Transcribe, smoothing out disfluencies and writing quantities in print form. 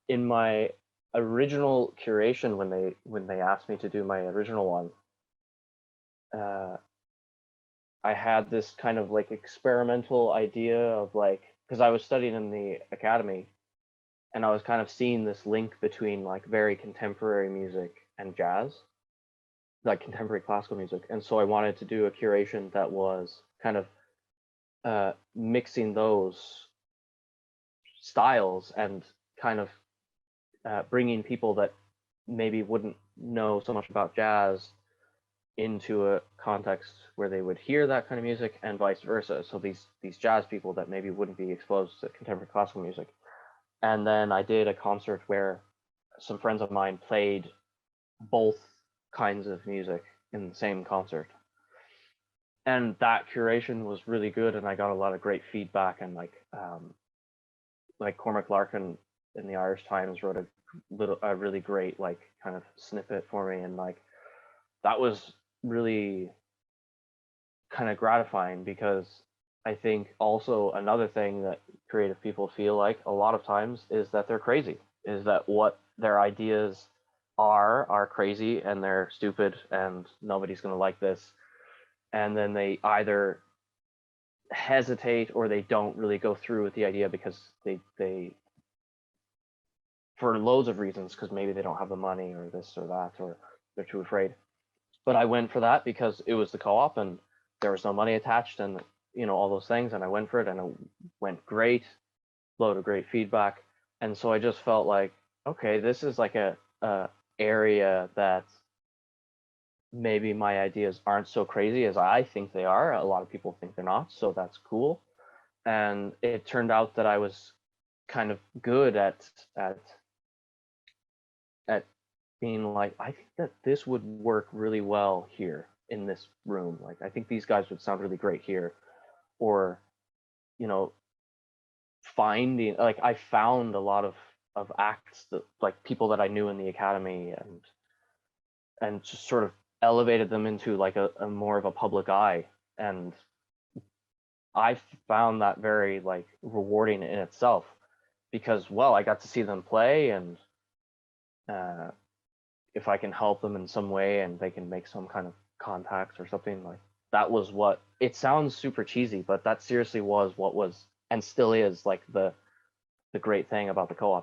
in my original curation, when they asked me to do my original one, I had this kind of like experimental idea of like, because I was studying in the academy, and I was kind of seeing this link between like very contemporary music and jazz, like contemporary classical music. And so I wanted to do a curation that was kind of mixing those styles and kind of bringing people that maybe wouldn't know so much about jazz into a context where they would hear that kind of music, and vice versa. So these jazz people that maybe wouldn't be exposed to contemporary classical music. And then I did a concert where some friends of mine played both kinds of music in the same concert. And that curation was really good, and I got a lot of great feedback. And like Cormac Larkin in the Irish Times wrote a really great like kind of snippet for me, and like that was really kind of gratifying, because I think also another thing that creative people feel like a lot of times is that they're crazy, is that what their ideas are crazy and they're stupid and nobody's going to like this. And then they either hesitate or they don't really go through with the idea because they for loads of reasons, because maybe they don't have the money or this or that, or they're too afraid. But I went for that because it was the co-op and there was no money attached, and all those things, and I went for it and it went great, load of great feedback. And so I just felt like, okay, this is like a area that maybe my ideas aren't so crazy as I think they are. A lot of people think they're not, so that's cool. And it turned out that I was kind of good at being like, I think that this would work really well here in this room. Like, I think these guys would sound really great here. Or, finding, like, I found a lot of acts that, like, people that I knew in the academy, and just sort of elevated them into like a more of a public eye. And I found that very like rewarding in itself, because, well, I got to see them play, and if I can help them in some way and they can make some kind of contacts or something, like, that was what, it sounds super cheesy, but that seriously was what was and still is like the great thing about the co-op.